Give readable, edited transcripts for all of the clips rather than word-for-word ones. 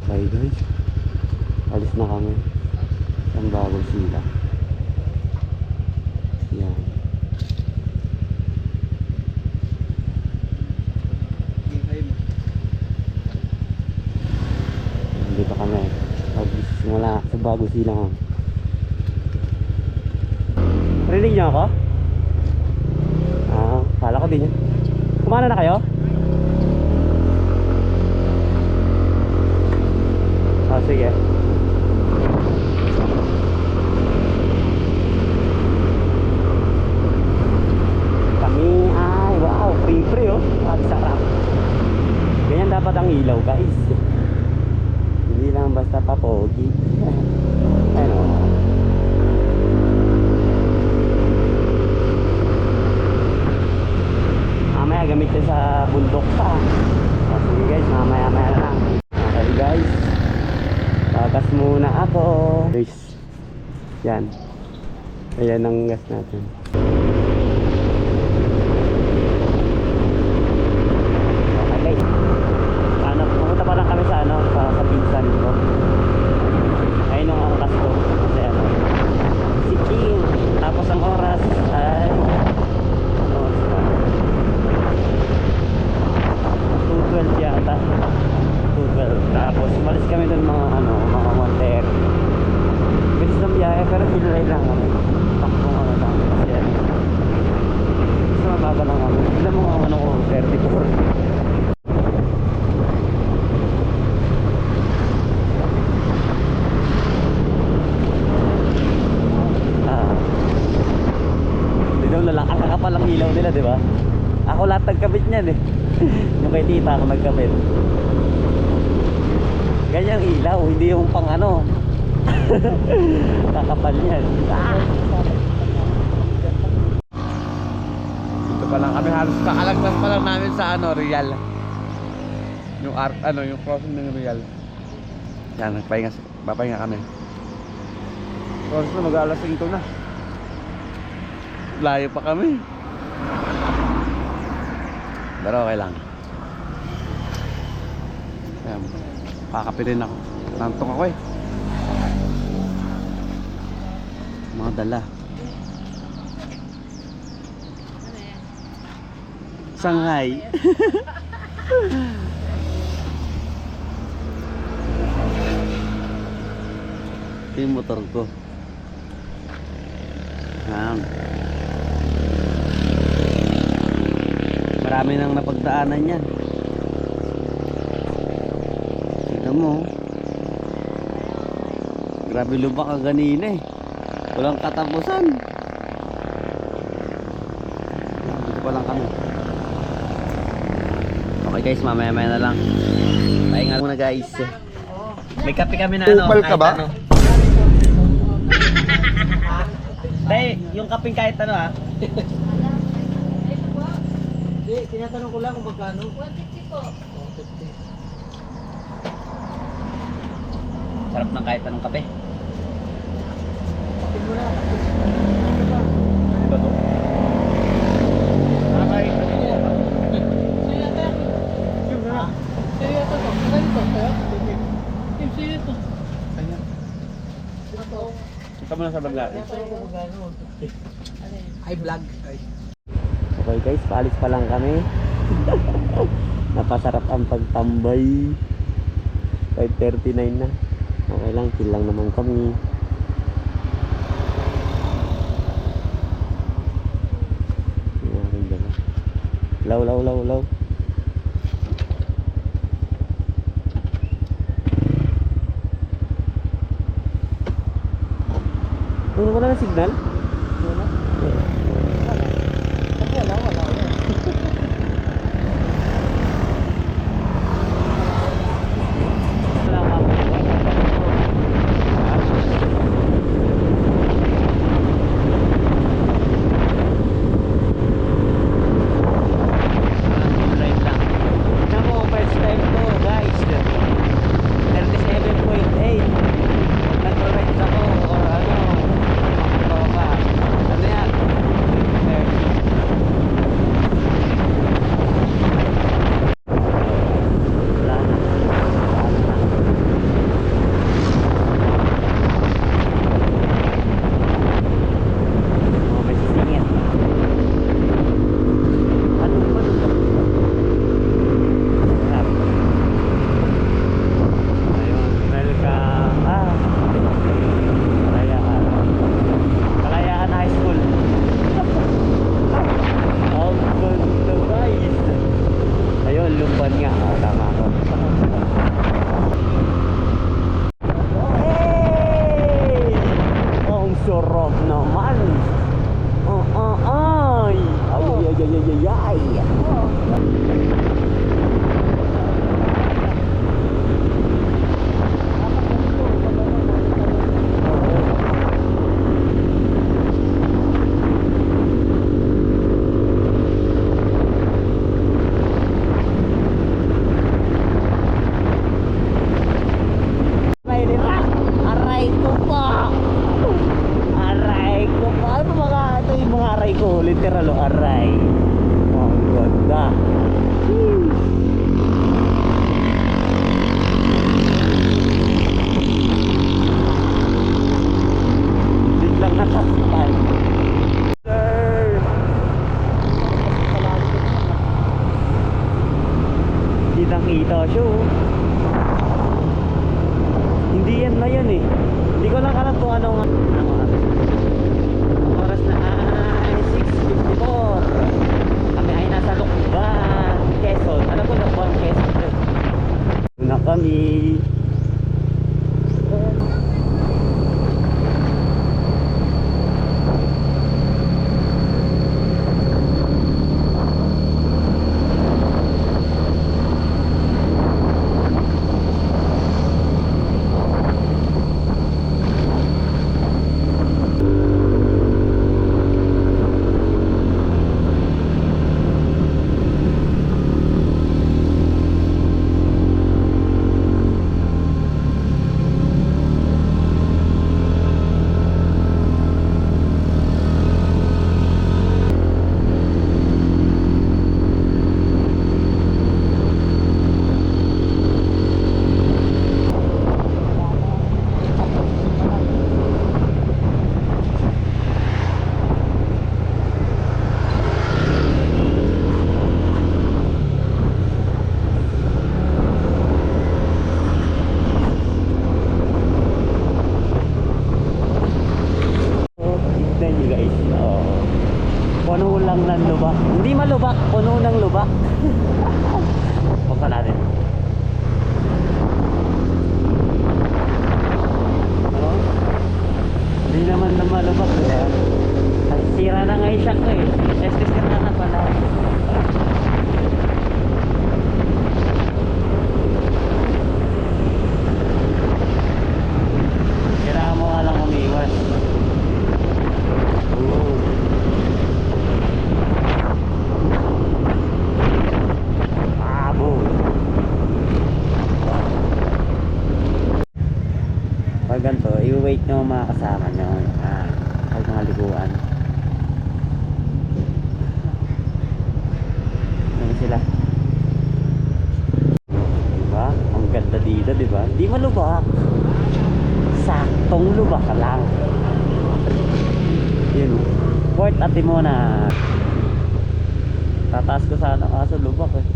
Okay guys, alis na kami. Ang bagong sila. Yan. Dito kami. Magsimula sa bagong sila. Rinig niyo ako? Kala ko din yun. Kumana na kayo? Sige. Kami ay wow, free oh. Ang sarap. Ganyan dapat ang ilaw guys. Hindi lang basta papogi. Ano? Mamaya gamit siya sa bundok pa. Sige guys, mamaya na lang. Okay guys. Tagas muna ako. Guys. Yan. Ayan ang gas natin. Okay guys. Pumunta pa lang kami sa sa pinsan ko. Ayun ang angkas ko. Kasi si King. Tapos ang oras ay 2:12 yata. 2:12. Tapos umalis kami dun mga mga 1:30. Bilis ng biyahe pero pinalay lang kami. Takbong lang kasi gusto mabaga lang kami. Ilan mo ang ko 34. Ang kakapal ang ilaw nila, di ba? Ako lahat nagkabit niyan eh. Yung kay tita ako nagkabit. Ganyang ilaw, hindi yung pang kakapal niyan. Dito pa lang kami, halos kakalagpas pa lang namin sa Real. Yung yung crossing ng Real. Yan, papahinga kami. Crossing na, mag-alas 5 na. Layo pa kami. Pero okay lang. Ayan, kakapitin ako. Nantong ako eh. Mga dala. Shanghai. Ito yung motor ko. Ayan. Marami nang napagdaanan yan. Tignan mo. Grabe lubak ang ganina eh. Walang katapusan. Dito pa lang kami. Okay guys, mamaya na lang. Pahinga muna guys. May kape kami na Upal ka ba? Tay, yung kapeng kahit Hindi, tinatanong ko lang kung magkano. 150 po. 150. sarap ng kahit anong kape. Kapit mo na. Ano ba to? Nakakain ka niya. Sa'yo yata yan. Yung na. Sa'yo yata to. Sa'yo to. Sa'yo? Yung sa'yo to. Kanya. Ito. Ito mo na sa bagla. Ito kung magkano. Ay, vlog. Ay. Okay guys, paalis pa lang kami. Napasarap ang pagtambay. 5:39 na. Okay lang, chill lang naman kami. Law. Ano wala na signal? Wala. Wala. Nag-ride ako or bayad na yan eh. Hindi ko lang alam kung anong oras. Ang oras na ay 6:54. Kami ay nasa Lukban, Quezon. Alam ko Lukban, Quezon. Doon na kami. Tignan nyo guys. Oh. Puno lang ng lubak. Hindi malubak, puno ng lubak. Buksan natin. Oh. Hindi naman na malubak, diba? At sira na nga yung shock ko eh. Testis ka na pala. Kailangan mo nga lang umiwas. Pag ganito, i-wait nyo mga kasama nyo pag mga liguan. Ano sila? Diba? Ang ganda dito, diba? Di malubak. Saktong lubak ka lang. Yun. Port Atimona. Tataas ko sana kaso lubak eh.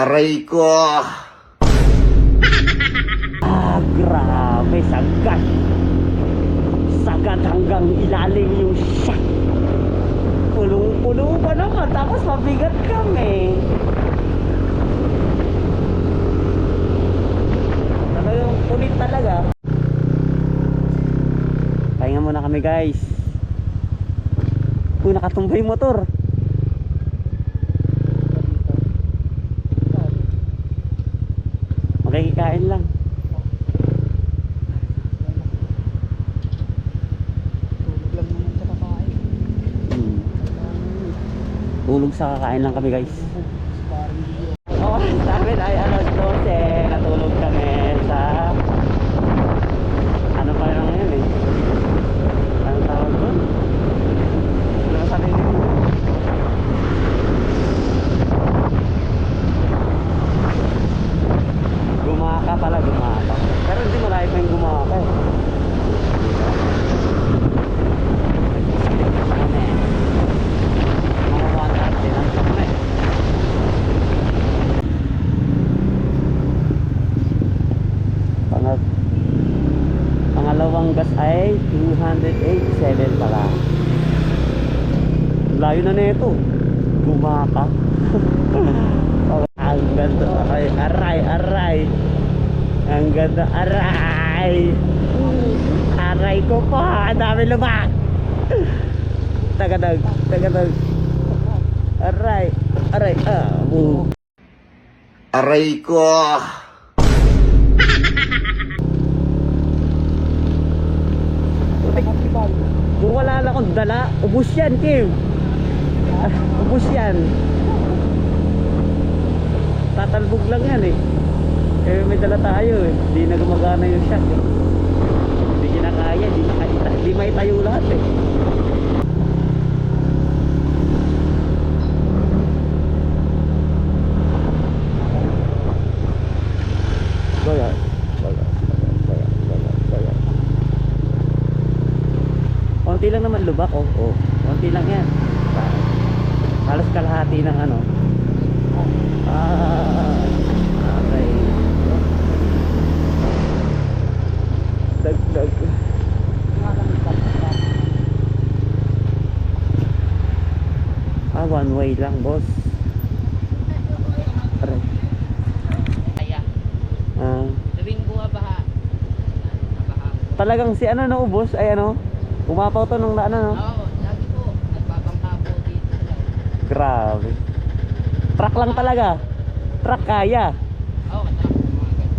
Aray ko! Grabe, sagad. Sagad hanggang ilalim yung shock. Pulong-pulo pa naman, tapos mabigat kami. Talagang kulit talaga. Pahinga muna kami guys. Nakatumba yung motor. Makikikain lang. Tulog sa kakain lang kami guys. Oras namin ay alas 12. Natulog kami sa ano pa lang ngayon eh. Anong tawag doon? Ano masabi nyo? Gumaka pala, gumaka. Pero hindi malayo pa yung gumaka eh. Pangalawang gas ay 287 pala. Layo na nito. Gumaka. Ang ganda. Aray. Ang ganda. Aray. Aray ko po. Ang dami lubak. Tagadag. Aray. Aray ko! Kung wala lang akong dala, ubus yan, Kim. Ubus yan. Tatalbog lang yan eh. Eh may dala tayo eh. Hindi na gumagana yung shot eh. Hindi kinakaya, hindi maitayo lahat eh. konti lang naman lubak, oh. Oh, konti lang yan. Halos kalahati ng ano. Okay. Dagdag. One way lang, boss. Aray. Kaya, Ah, tuwing bumabaha, nabaha. talagang si ano no, boss, ay ano, umapaw to nung daan ano. Oo, lagi po, nagbabangka po dito. Grabe. Truck lang talaga. Truck kaya. Oo, matrap po mga ganyan.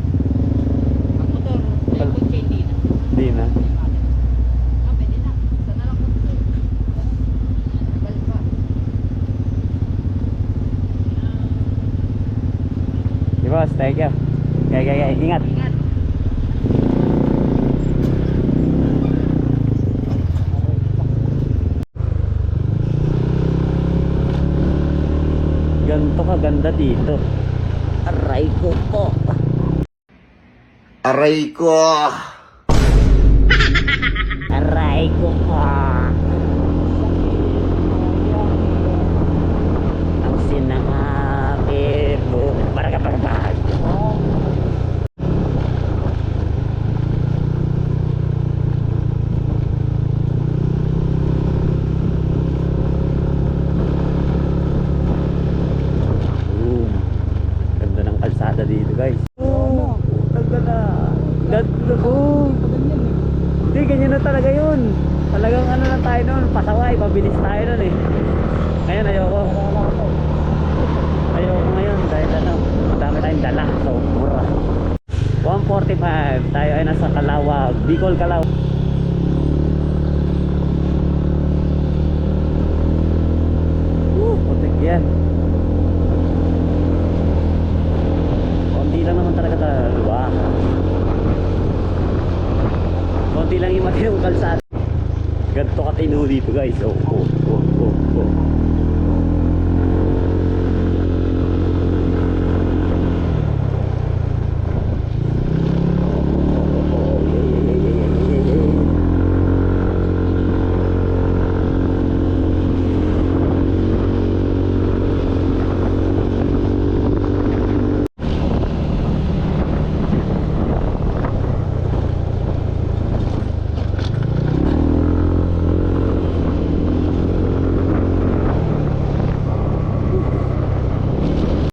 Pag motor, may kutsi, hindi na. Di na. Ah, pwede na. Isa na lang kutsi. Balik pa. Di boss, thank you. Kaya, ingat. Ingat. Ganto kaganda dito. Aray ko po. Aray ko! Aray ko po. Ang sinangapir mo. Baraga parabag. Ganda ng kalsada dito, guys. Oh, ganda. Ganda po. Hindi, ganyan na talaga yun. Talagang ano na tayo nun, pasaway, pabilis tayo nun eh. Ngayon ayoko. Ayoko ngayon dahil ano, dami tayong dala. So, mura. 1:45, tayo ay nasa Calawag, Bicol, Calawag. Putik yan. Konti lang naman talaga luwa. Konti lang yung matinong kalsada. Ganito katino dito, guys. Oh, oh.